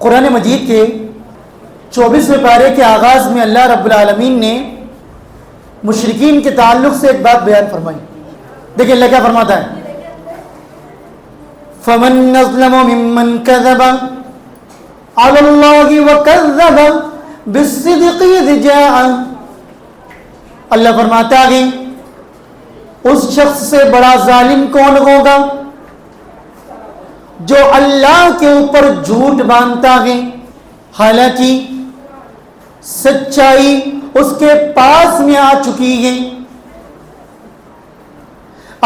قرآن مجید کے 24ویں پارے کے آغاز میں اللہ رب العالمین نے مشرکین کے تعلق سے ایک بات بیان فرمائی. دیکھیں اللہ کیا فرماتا ہے, فَمَن أَظْلَمُ مِمَّن كَذَبَ عَلَى اللَّهِ وَكَذَّبَ بِالصِّدْقِ إِذْ جَاءَ. اللہ فرماتا ہے اس شخص سے بڑا ظالم کون ہوگا جو اللہ کے اوپر جھوٹ باندھتا ہے حالانکہ سچائی اس کے پاس میں آ چکی ہے.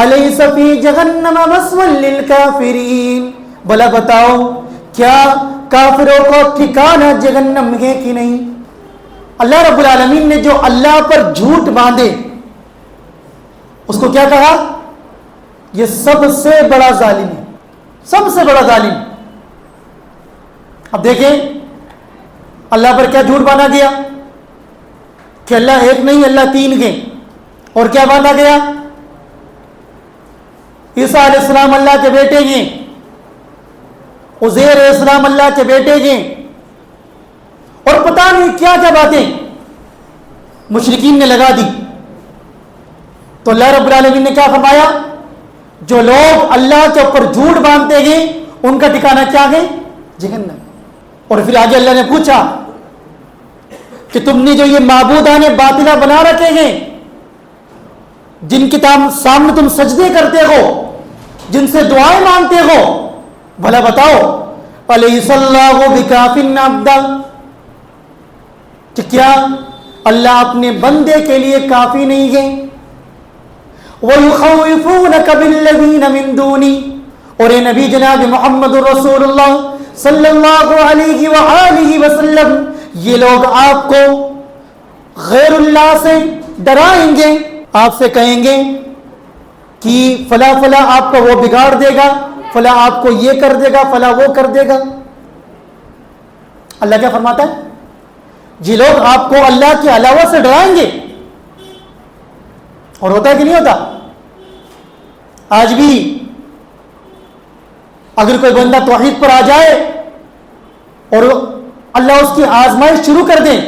الیس فی جہنم مثوی للکافرین, بھلا بتاؤ کیا کافروں کو ٹھکانہ جہنم ہے کہ نہیں. اللہ رب العالمین نے جو اللہ پر جھوٹ باندھے اس کو کیا کہا, یہ سب سے بڑا ظالم ہے, سب سے بڑا ظالم. اب دیکھیں اللہ پر کیا جھوٹ باندھا گیا کہ اللہ ایک نہیں اللہ تین کے, اور کیا باندھا گیا عیسیٰ علیہ السلام اللہ کے بیٹے ہیں, عزیر علیہ السلام اللہ کے بیٹے ہیں, اور پتہ نہیں کیا کیا باتیں مشرکین نے لگا دی. تو اللہ رب العالمین نے کیا فرمایا, جو لوگ اللہ کے اوپر جھوٹ باندھتے ہیں ان کا ٹھکانہ کیا ہے, جہنم. اور پھر آگے اللہ نے پوچھا کہ تم نے جو یہ معبودان باطلہ بنا رکھے ہیں, جن کے سامنے تم سجدے کرتے ہو, جن سے دعائیں مانگتے ہو, بھلا بتاؤ الیس اللہ بکاف عبدا, کہ کیا اللہ اپنے بندے کے لیے کافی نہیں ہے. وَيُخَوِّفُونَكَ بِالَّذِينَ مِن دُونِهِ, اور اے نبی جناب محمد رسول اللہ صلی اللہ علیہ وآلہ وسلم یہ لوگ آپ کو غیر اللہ سے ڈرائیں گے, آپ سے کہیں گے کہ فلاں فلاں آپ کو وہ بگاڑ دے گا, فلاں آپ کو یہ کر دے گا, فلاں وہ کر دے گا. اللہ کیا فرماتا ہے, یہ لوگ آپ کو اللہ کے علاوہ سے ڈرائیں گے. اور ہوتا ہے کہ نہیں ہوتا, آج بھی اگر کوئی بندہ توحید پر آ جائے اور اللہ اس کی آزمائش شروع کر دیں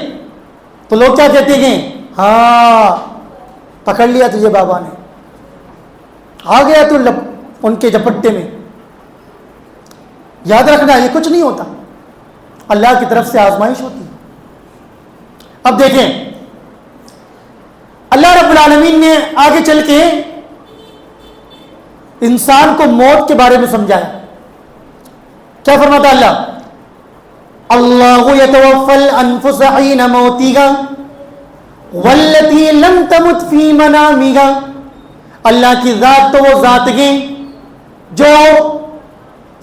تو لوگ کیا کہتے ہیں, ہاں پکڑ لیا تجھے بابا نے, آ گیا تو ان کے جپٹے میں. یاد رکھنا یہ کچھ نہیں ہوتا, اللہ کی طرف سے آزمائش ہوتی ہے. اب دیکھیں اللہ رب العالمین نے آگے چل کے انسان کو موت کے بارے میں سمجھایا. کیا فرماتا اللہ, اللہ یتوفی الانفس حین موتها والتی لم تمت فی منامها. اللہ کی ذات تو وہ ذات ہے جو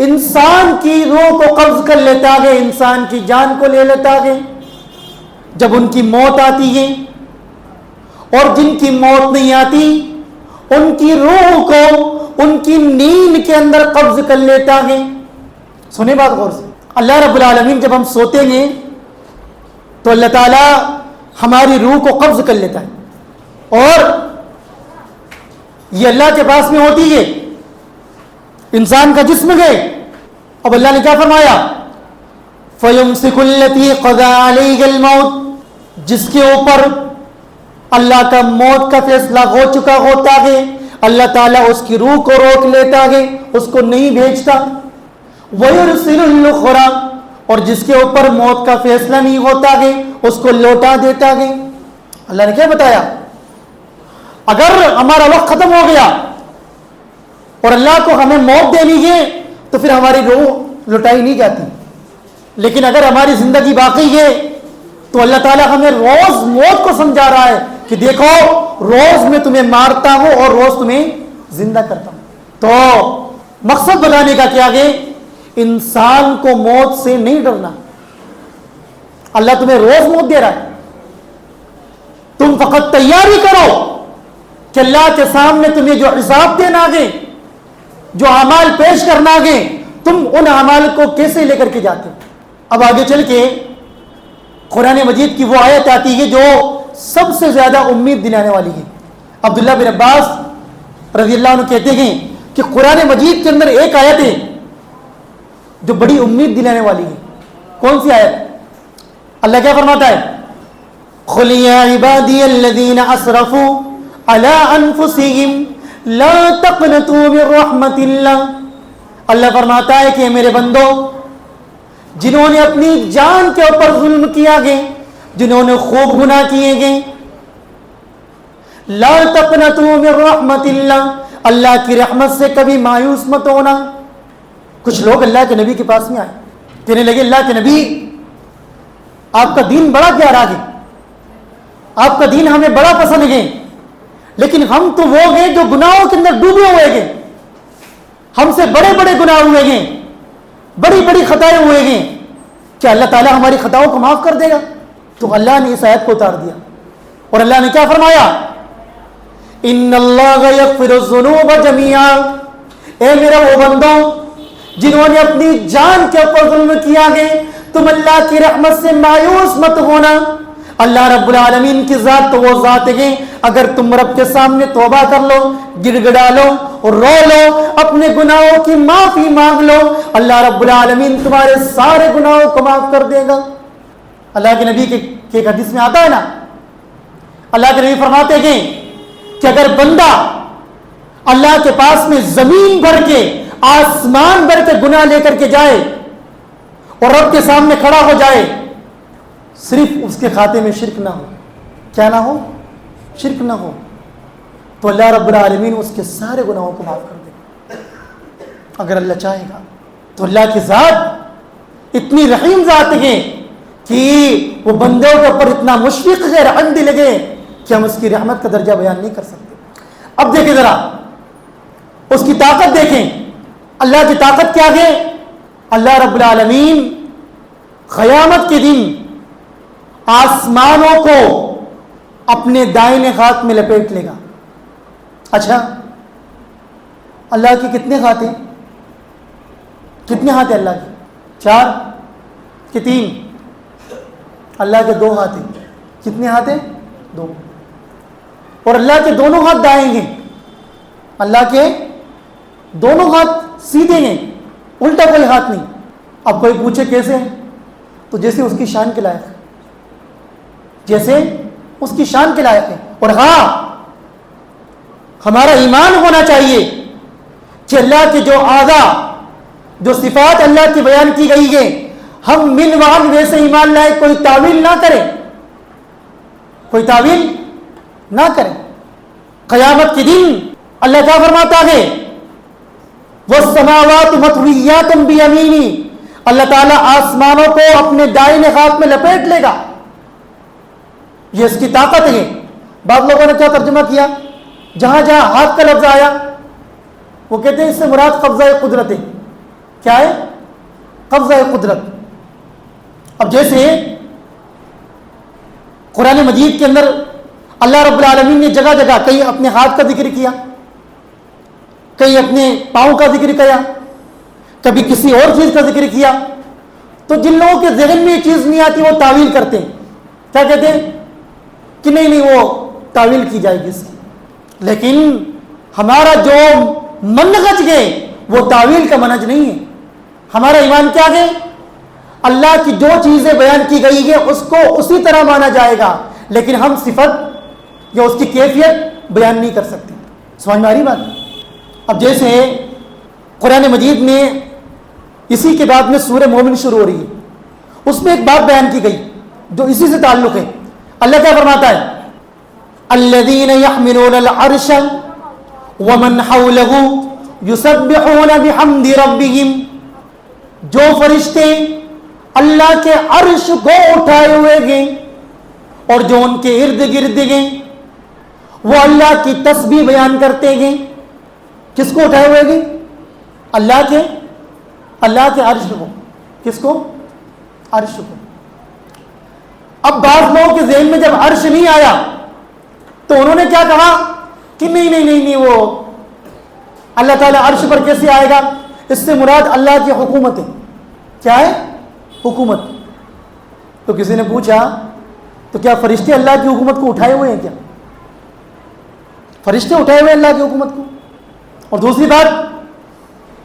انسان کی روح کو قبض کر لیتا ہے, انسان کی جان کو لے لیتا ہے جب ان کی موت آتی ہے, اور جن کی موت نہیں آتی ان کی روح کو ان کی نیند کے اندر قبض کر لیتا ہے. سنیں بات غور سے, اللہ رب العالمین جب ہم سوتے ہیں تو اللہ تعالیٰ ہماری روح کو قبض کر لیتا ہے, اور یہ اللہ کے پاس میں ہوتی ہے, انسان کا جسم ہے. اب اللہ نے کیا فرمایا, فَيُمْسِكُ الَّتِي قَضَى عَلَيْهَا الْمَوْتِ, جس کے اوپر اللہ کا موت کا فیصلہ ہو چکا ہوتا ہے اللہ تعالیٰ اس کی روح کو روک لیتا ہے, اس کو نہیں بھیجتا. وَيُرْسِلُ الْأُخْرَى, اور جس کے اوپر موت کا فیصلہ نہیں ہوتا ہے اس کو لوٹا دیتا ہے. اللہ نے کیا بتایا, اگر ہمارا وقت ختم ہو گیا اور اللہ کو ہمیں موت دینی ہے تو پھر ہماری روح لوٹائی نہیں جاتی, لیکن اگر ہماری زندگی باقی ہے تو اللہ تعالیٰ ہمیں روز موت کو سمجھا رہا ہے کہ دیکھو روز میں تمہیں مارتا ہوں اور روز تمہیں زندہ کرتا ہوں. تو مقصد بتانے کا کیا ہے, انسان کو موت سے نہیں ڈرنا. اللہ تمہیں روز موت دے رہا ہے, تم فقط تیاری کرو کہ اللہ کے سامنے تمہیں جو حساب دینا ہے, جو اعمال پیش کرنا ہے, تم ان اعمال کو کیسے لے کر کے جاتے ہو. اب آگے چل کے قرآن مجید کی وہ آیت آتی ہے جو سب سے زیادہ امید دلانے والی ہے. عبداللہ بن عباس رضی اللہ عنہ کہتے ہیں کہ قرآن مجید کے اندر ایک آیت ہے جو بڑی امید دلانے والی ہے. کون سی آیت؟ اللہ کیا فرماتا ہے؟ قل یا عبادی الذین اسرفوا علی انفسہم لا تقنطوا من رحمت اللہ. اللہ فرماتا ہے کہ میرے بندو، جنہوں نے اپنی جان کے اوپر ظلم کیا گئے، جنہوں نے خوب گناہ کیے گئے، لا تقنطوا من رحمت اللہ، اللہ کی رحمت سے کبھی مایوس مت ہونا. کچھ لوگ اللہ کے نبی کے پاس میں آئے، کہنے لگے اللہ کے نبی آپ کا دین بڑا پیارا ہے، آپ کا دین ہمیں بڑا پسند ہے، لیکن ہم تو وہ گئے جو گناہوں کے اندر ڈوبے ہوئے گئے، ہم سے بڑے بڑے گناہ ہوئے گئے، بڑی بڑی خطائیں ہوئے گئے، کیا اللہ تعالیٰ ہماری خطاؤں کو معاف کر دے گا؟ تو اللہ نے اس آیت کو اتار دیا اور اللہ نے کیا فرمایا؟ ان اللہ یغفر الذنوب جميعا. اے میرا وہ بندوں جنہوں نے اپنی جان کے اوپر ظلم کیا گئے، تم اللہ کی رحمت سے مایوس مت ہونا. اللہ رب العالمین کی ذات تو وہ ذات ہے، اگر تم رب کے سامنے توبہ کر لو، گڑ گڑا لو اور رو لو، اپنے گناہوں کی معافی مانگ لو، اللہ رب العالمین تمہارے سارے گناہوں کو معاف کر دے گا. اللہ کے نبی کے ایک حدیث میں آتا ہے نا، اللہ کے نبی فرماتے ہیں کہ اگر بندہ اللہ کے پاس میں زمین بھر کے آسمان بھر کے گناہ لے کر کے جائے اور رب کے سامنے کھڑا ہو جائے، صرف اس کے کھاتے میں شرک نہ ہو، کیا نہ ہو؟ شرک نہ ہو، تو اللہ رب العالمین اس کے سارے گناہوں کو معاف کر دے گا اگر اللہ چاہے گا. تو اللہ کی ذات اتنی رحیم ذات ہے کہ وہ بندوں کے اوپر اتنا مشفق ہے، رحم دل ہے کہ ہم اس کی رحمت کا درجہ بیان نہیں کر سکتے. اب دیکھیں ذرا اس کی طاقت دیکھیں، اللہ کی طاقت کیا ہے؟ اللہ رب العالمین قیامت کے دن آسمانوں کو اپنے دائنے ہاتھ میں لپیٹ لے گا. اچھا اللہ کے کتنے ہاتھ ہیں؟ کتنے ہاتھ ہیں اللہ کے؟ 4 کہ 3؟ اللہ کے 2 ہاتھ ہیں. کتنے ہاتھ ہیں؟ 2. اور اللہ کے دونوں ہاتھ دائیں ہیں، اللہ کے دونوں ہاتھ سیدھے ہیں، الٹا کوئی ہاتھ نہیں. اب کوئی پوچھے کیسے؟ تو جیسے اس کی شان کے لائق ہے، جیسے اس کی شان کے لائق ہے. اور ہاں ہمارا ایمان ہونا چاہیے کہ اللہ کے جو اعضاء، جو صفات اللہ کی بیان کی گئی ہے، ہم من وعن ویسے ایمان لائے، کوئی تعویل نہ کریں، کوئی تعویل نہ کریں. قیامت کے دن اللہ کیا فرماتا ہے؟ وَالسَّمَاوَاتُ مَطْوِيَّاتٌ بِيَمِينِهِ. اللہ تعالیٰ آسمانوں کو اپنے دائیں ہاتھ میں لپیٹ لے گا. یہ اس کی طاقت ہے. بعض لوگوں نے کیا ترجمہ کیا؟ جہاں جہاں ہاتھ کا لفظ آیا وہ کہتے ہیں اس سے مراد قبضہ قدرت ہے. کیا ہے؟ قبضہ قدرت. اب جیسے قرآن مجید کے اندر اللہ رب العالمین نے جگہ جگہ کہیں اپنے ہاتھ کا ذکر کیا، کہیں اپنے پاؤں کا ذکر کیا، کبھی کسی اور چیز کا ذکر کیا، تو جن لوگوں کے ذہن میں یہ چیز نہیں آتی وہ تعویل کرتے ہیں. کیا کہتے ہیں؟ کہ نہیں وہ تعویل کی جائے گی اس کی. لیکن ہمارا جو منہج ہے وہ تعویل کا منہج نہیں ہے. ہمارا ایمان کیا ہے؟ اللہ کی جو چیزیں بیان کی گئی ہے اس کو اسی طرح مانا جائے گا، لیکن ہم صفت یا اس کی کیفیت بیان نہیں کر سکتے. سمجھ میں آ رہی بات؟ اب جیسے قرآن مجید میں اسی کے بعد میں سورہ مومن شروع ہو رہی ہے، اس میں ایک بات بیان کی گئی جو اسی سے تعلق ہے. اللہ کیا فرماتا ہے؟ الذین یحملون العرش ومن حولہ یسبحون بحمد ربہم. جو فرشتے اللہ کے عرش کو اٹھائے ہوئے گئے اور جو ان کے ارد گرد گئے وہ اللہ کی تسبیح بیان کرتے گئے. کس کو اٹھائے ہوئے گئے؟ اللہ کے عرش کو. کس کو؟ عرش کو. اب بعض لوگوں کے ذہن میں جب عرش نہیں آیا تو انہوں نے کیا کہا کہ نہیں وہ اللہ تعالیٰ عرش پر کیسے آئے گا؟ اس سے مراد اللہ کی حکومت ہے. کیا ہے؟ حکومت. تو کسی نے پوچھا تو کیا فرشتے اللہ کی حکومت کو اٹھائے ہوئے ہیں؟ کیا فرشتے اٹھائے ہوئے اللہ کی حکومت کو؟ اور دوسری بات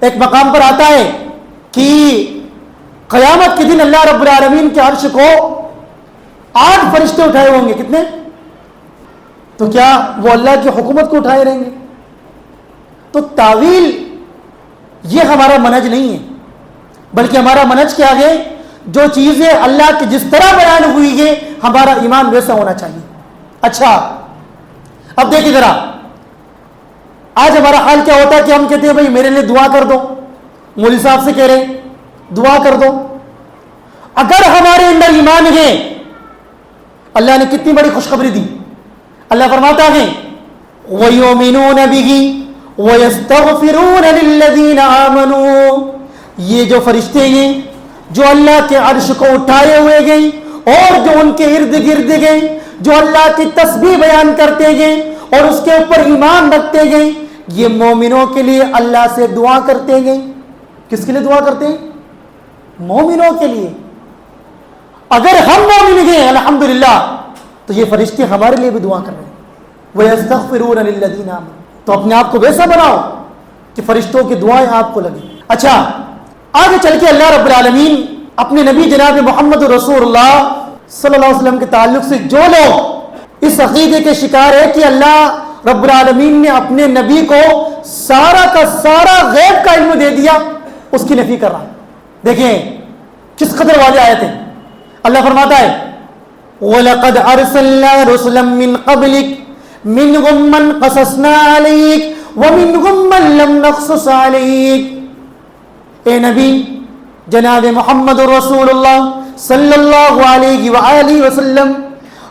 ایک مقام پر آتا ہے کہ قیامت کے دن اللہ رب العالمین کے عرش کو 8 فرشتے اٹھائے ہوں گے. کتنے؟ تو کیا وہ اللہ کی حکومت کو اٹھائے رہیں گے؟ تو تعویل یہ ہمارا منہج نہیں ہے، بلکہ ہمارا منہج کیا ہے؟ جو چیزیں اللہ کی جس طرح بیان ہوئی ہے ہمارا ایمان ویسا ہونا چاہیے. اچھا اب دیکھیں ذرا، آج ہمارا حال کیا ہوتا ہے کہ ہم کہتے ہیں بھائی میرے لیے دعا کر دو، مولوی صاحب سے کہہ رہے ہیں دعا کر دو. اگر ہمارے اندر ایمان ہے، اللہ نے کتنی بڑی خوشخبری دی. اللہ فرماتا ہے وَيُؤْمِنُونَ بِهِ وَيَسْتَغْفِرُونَ لِلَّذِينَ آمَنُوا. یہ جو فرشتے ہیں جو اللہ کے عرش کو اٹھائے ہوئے گئے اور جو ان کے ارد گرد گئے، جو اللہ کی تسبیح بیان کرتے گئے اور اس کے اوپر ایمان رکھتے گئے، یہ مومنوں کے لیے اللہ سے دعا کرتے گئے. کس کے لیے دعا کرتے ہیں؟ مومنوں کے لیے. اگر ہم مومن ہیں الحمدللہ تو یہ فرشتے ہمارے لیے بھی دعا کر رہے ہیں. وَيَسْتَغْفِرُونَ لِلَّذِينَ آمَنُوا. تو اپنے آپ کو ویسا بناؤ کہ فرشتوں کی دعائیں آپ کو لگیں. اچھا آگے چل کے اللہ رب العالمین اپنے نبی جناب محمد رسول اللہ صلی اللہ علیہ وسلم کے تعلق سے جو لوگ اس عقیدے کے شکار ہے کہ اللہ رب العالمین نے اپنے نبی کو سارا کا سارا غیب کا علم دے دیا، اس کی نفی کر رہا ہے. دیکھیں کس قدر واضح آیت ہے. اللہ فرماتا ہے وَلَقَدْ أَرْسَلْنَا رُسُلًا مِّن قَبْلِكَ مِنْهُمْ مَنْ قَصَصْنَا عَلَيْكَ وَمِنْهُمْ مَنْ لَمْ نَقْصُصْ عَلَيْكَ. اے نبی جناب محمد رسول اللہ صلی اللہ علیہ وآلہ وسلم،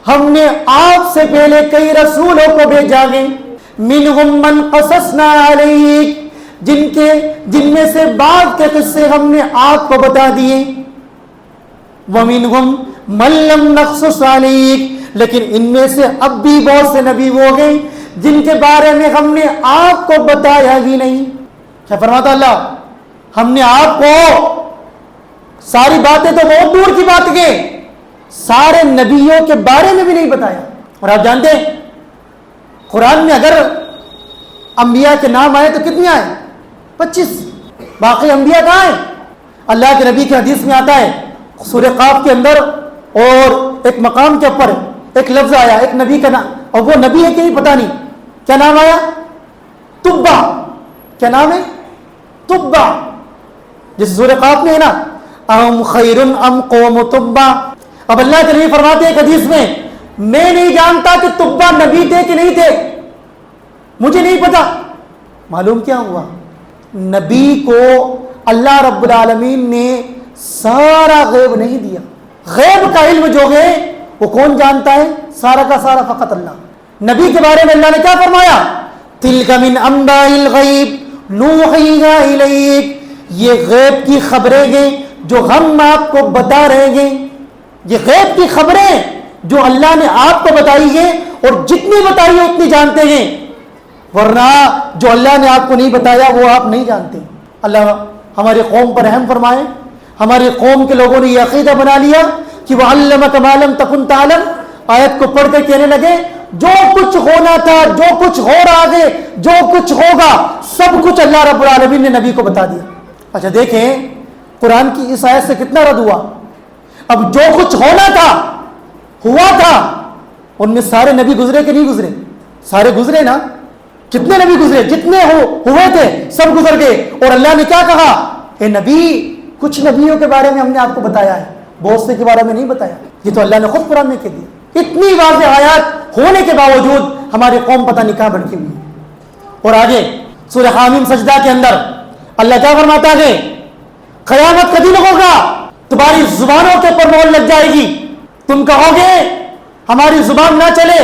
ہم نے آپ سے پہلے کئی رسولوں کو بھیجا ہے. منہم من قصصنا علیک، جن میں سے بعض کے قصے ہم نے آپ کو بتا دیے. ومنہم من لم نقصص علیک، لیکن ان میں سے اب بھی بہت سے نبی وہ گئے جن کے بارے میں ہم نے آپ کو بتایا ہی نہیں. کیا فرماتا اللہ؟ ہم نے آپ کو ساری باتیں تو بہت دور کی بات کے سارے نبیوں کے بارے میں بھی نہیں بتایا. اور آپ جانتے ہیں قرآن میں اگر انبیاء کے نام آئے تو کتنے آئے؟ 25. باقی انبیاء کہاں ہیں؟ اللہ کے نبی کی حدیث میں آتا ہے سورہ قاف کے اندر، اور ایک مقام کے اوپر ایک لفظ آیا ایک نبی کا نام، اور وہ نبی ہے کہ نہیں پتہ نہیں، کیا نام آیا؟ تبا. کیا نام ہے؟ تبا. جس سورہ قاف میں ہے نا ام خیر ام قوم تبا. اب اللہ کے نبی فرماتے ہیں ایک حدیث میں میں نہیں جانتا کہ تبا نبی تھے کہ نہیں تھے، مجھے نہیں پتا. معلوم کیا ہوا؟ نبی کو اللہ رب العالمین نے سارا غیب نہیں دیا. غیب کا علم جو ہے وہ کون جانتا ہے؟ سارا کا سارا فقط اللہ. نبی کے بارے میں اللہ نے کیا فرمایا؟ تلک من انباء الغیب نوحیہا الیک. یہ غیب کی خبریں ہیں جو ہم آپ کو بتا رہے ہیں. یہ غیب کی خبریں جو اللہ نے آپ کو بتائی ہیں، اور جتنی بتائی ہے اتنی جانتے ہیں، ورنہ جو اللہ نے آپ کو نہیں بتایا وہ آپ نہیں جانتے. اللہ ہماری قوم پر رحم فرمائے. ہماری قوم کے لوگوں نے یہ عقیدہ بنا لیا کہ وَعَلَّمَكَ مَا لَمْ تَكُنْ تَعْلَمْ. آیت کو پڑھ کے کہنے لگے جو کچھ ہونا تھا، جو کچھ ہو رہا ہے، جو کچھ ہوگا، سب کچھ اللہ رب العالمین نے نبی کو بتا دیا. اچھا دیکھیں قرآن کی اس آیت سے کتنا رد ہوا. اب جو کچھ ہونا تھا ہوا تھا، ان میں سارے نبی گزرے کہ نہیں گزرے؟ سارے گزرے نا. کتنے نبی گزرے؟ جتنے ہوئے تھے سب گزر گئے. اور اللہ نے کیا کہا؟ اے نبی کچھ نبیوں کے بارے میں ہم نے آپ کو بتایا ہے، بہت سے کے بارے میں نہیں بتایا. یہ تو اللہ نے خود قرآن میں کہہ دیا. اتنی واضح آیات ہونے کے باوجود ہماری قوم پتہ نہیں کہاں بھٹکی ہوئی. اور آگے سورہ حامیم سجدہ کے اندر اللہ کیا فرماتا ہے؟ قیامت کا دن ہوگا، تمہاری زبانوں کے اوپر مہر لگ جائے گی. تم کہو گے ہماری زبان نہ چلے،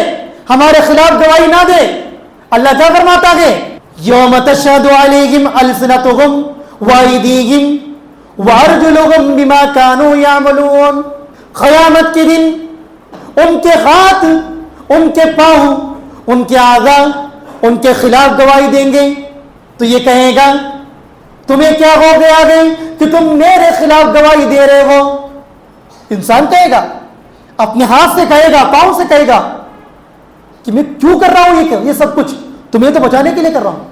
ہمارے خلاف گواہی نہ دے. اللہ کیا فرماتا ہے؟ یوم تشہد علیہم السنتہم وایدیہم وارجلہم بما کانوا یعملون. قیامت کے دن ان کے ہاتھ، ان کے پاؤں، ان کے اعضاء ان کے خلاف گواہی دیں گے. تو یہ کہے گا تمہیں کیا ہو گیا ہے کہ تم میرے خلاف گواہی دے رہے ہو؟ انسان کہے گا، اپنے ہاتھ سے کہے گا، پاؤں سے کہے گا کہ میں کیوں کر رہا ہوں یہ سب کچھ؟ تمہیں تو بچانے کے لیے کر رہا ہوں.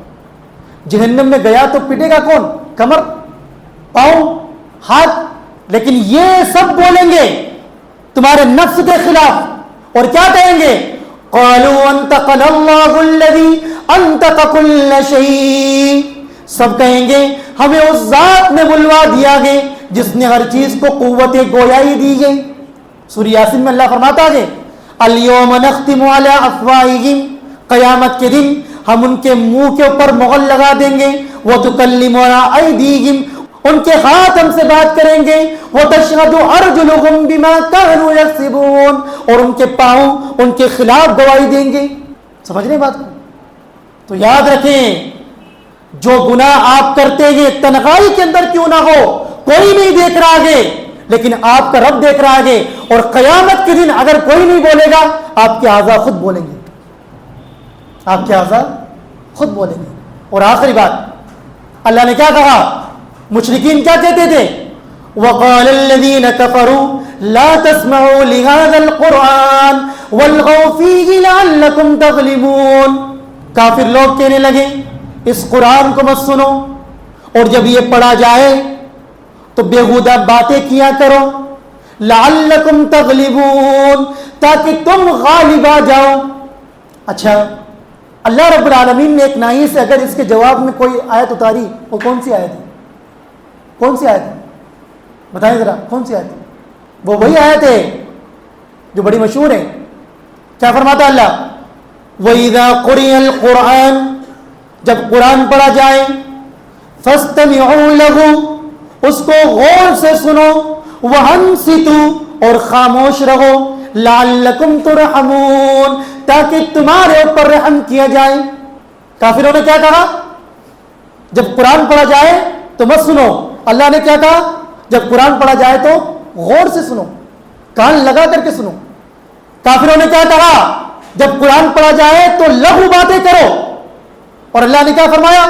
جہنم میں گیا تو پٹے گا کون؟ کمر، پاؤں، ہاتھ. لیکن یہ سب بولیں گے تمہارے نفس کے خلاف، اور کیا کہیں گے؟ قالوا انطقنا اللہ الذی انطق کل شیء، سب کہیں گے ہمیں اس ذات نے بلوا دیا گیا جس نے ہر چیز کو قوت گویائی دی گئی۔ سورہ یاسین میں اللہ فرماتا ہے الیوم نختم علی افواہہم، قیامت کے دن ہم ان کے منہ کے اوپر مہر لگا دیں گے، وتکلمنا ایدیہم، ان کے ہاتھ ہم سے بات کریں گے، وتشہد ارجلہم بما کانوا یکسبون، اور ان کے پاؤں ان کے خلاف گواہی دیں گے۔ سمجھ رہے بات کو؟ تو یاد رکھیں جو گناہ آپ کرتے ہیں تنہائی کے اندر کیوں نہ ہو، کوئی نہیں دیکھ رہا آگے لیکن آپ کا رب دیکھ رہا آگے، اور قیامت کے دن اگر کوئی نہیں بولے گا آپ کے اعضاء خود بولیں گے، آپ کے اعضاء خود بولیں گے۔ اور آخری بات اللہ نے کیا کہا؟ مشرکین کیا کہتے تھے؟ وقال الذين كفروا لا تسمعوا لهذا القرآن والغوا فيه لعلكم تغلبون، کافر لوگ کہنے لگے اس قرآن کو مت سنو، اور جب یہ پڑھا جائے تو بیہودہ باتیں کیا کرو، لعلکم تغلبون، تاکہ تم غالب آ جاؤ۔ اچھا، اللہ رب العالمین نے ایک نائی سے اگر اس کے جواب میں کوئی آیت اتاری، وہ کون سی آیت ہے؟ کون سی آیت ہے؟ بتائیں ذرا کون سی آیت ہے؟ وہ وہی آیت ہے جو بڑی مشہور ہے۔ کیا فرماتا اللہ؟ وَإِذَا قُرِئَ الْقُرْآنُ، جب قرآن پڑھا جائے، فَاسْتَمِعُوا لَهُ، اس کو غور سے سنو، وَأَنصِتُوا، اور خاموش رہو، لَعَلَّكُمْ تُرْحَمُونَ، تاکہ تمہارے اوپر رحم کیا جائے۔ کافروں نے کیا کہا؟ جب قرآن پڑھا جائے تو مت سنو۔ اللہ نے کیا کہا؟ جب قرآن پڑھا جائے تو غور سے سنو، کان لگا کر کے سنو۔ کافروں نے کیا کہا؟ جب قرآن پڑھا جائے تو لغو باتیں کرو، اور اللہ نے کیا فرمایا؟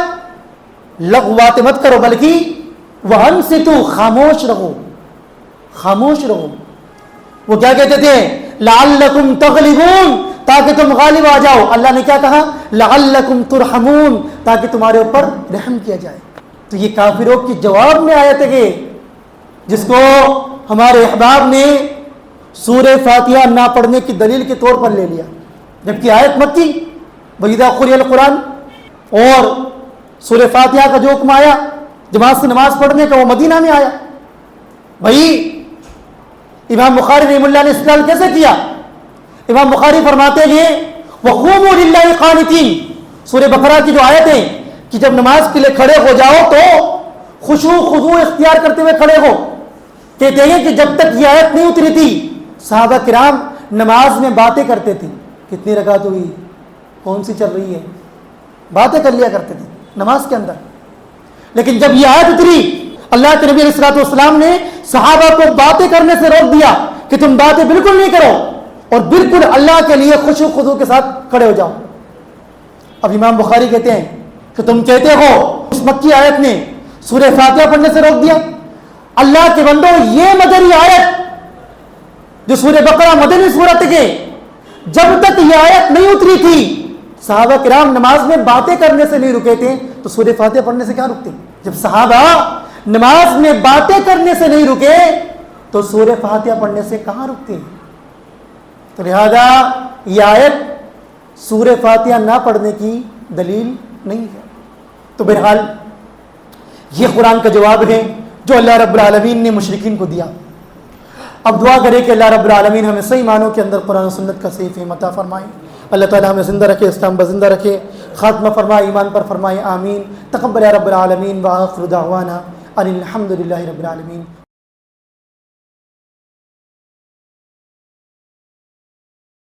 لغو باتیں مت کرو بلکہ وَأَنصِتُوا، خاموش رہو، خاموش رہو۔ وہ کیا کہتے تھے؟ لَعَلَّكُمْ تَغْلِبُونَ، تاکہ تم غالب آ جاؤ۔ اللہ نے کیا کہا؟ لَعَلَّكُمْ تُرْحَمُونَ، تاکہ تمہارے اوپر رحم کیا جائے۔ تو یہ کافروں کی جواب میں آیت ہے جس کو ہمارے احباب نے سورہ فاتحہ نہ پڑھنے کی دلیل کے طور پر لے لیا، جبکہ آیت مکی وَإِذَا قُرِئَ الْقُرْآنُ، اور سورہ فاتحہ کا جو حکم آیا جماعت سے نماز پڑھنے کا وہ مدینہ میں آیا۔ بھائی امام بخاری رحمہ اللہ نے استدلال کیسے کیا؟ امام بخاری فرماتے ہیں وَقُومُوا لِلَّهِ قَانِتِينَ، سورہ بقرہ کی جو آیت ہے کہ جب نماز کے لیے کھڑے ہو جاؤ تو خشوع خضوع اختیار کرتے ہوئے کھڑے ہو۔ کہتے ہیں کہ جب تک یہ آیت نہیں اتری تھی صحابہ کرام نماز میں باتیں کرتے تھے، کتنی رکعت ہوئی، کون سی چل رہی ہے، باتیں کر لیا کرتے تھے نماز کے اندر۔ لیکن جب یہ آیت اتری اللہ کے نبی علیہ الصلوۃ والسلام نے صحابہ کو باتیں کرنے سے روک دیا کہ تم باتیں بالکل نہیں کرو اور بالکل اللہ کے لیے خشوع خضوع کے ساتھ کھڑے ہو جاؤ۔ اب امام بخاری کہتے ہیں کہ تم کہتے ہو اس مکی آیت نے سورہ فاتحہ پڑھنے سے روک دیا۔ اللہ کے بندو، یہ مدنی آیت جو سورہ بقرہ مدنی صورت کے جب تک یہ آیت نہیں اتری تھی صحابہ کرام نماز میں باتیں کرنے سے نہیں رکے تھے، تو سورہ فاتحہ پڑھنے سے کیا رکتے؟ جب صحابہ نماز میں باتیں کرنے سے نہیں رکے تو سورہ فاتحہ پڑھنے سے کہاں رکتے ہیں؟ تو لہذا یہ آیت سورہ فاتحہ نہ پڑھنے کی دلیل نہیں ہے۔ تو بہرحال یہ قرآن کا جواب ہے جو اللہ رب العالمین نے مشرکین کو دیا۔ اب دعا کرے کہ اللہ رب العالمین ہمیں صحیح معنوں کے اندر قرآن و سنت کا صحیح فہم عطا فرمائے، اللہ تعالیٰ ہمیں زندہ رکھے، اسلام پر زندہ رکھے، خاتمہ فرمائے، ایمان پر فرمائے، آمین۔ تقبل یا رب العالمین، وآخر دعوانا ان الحمد للہ رب العالمین۔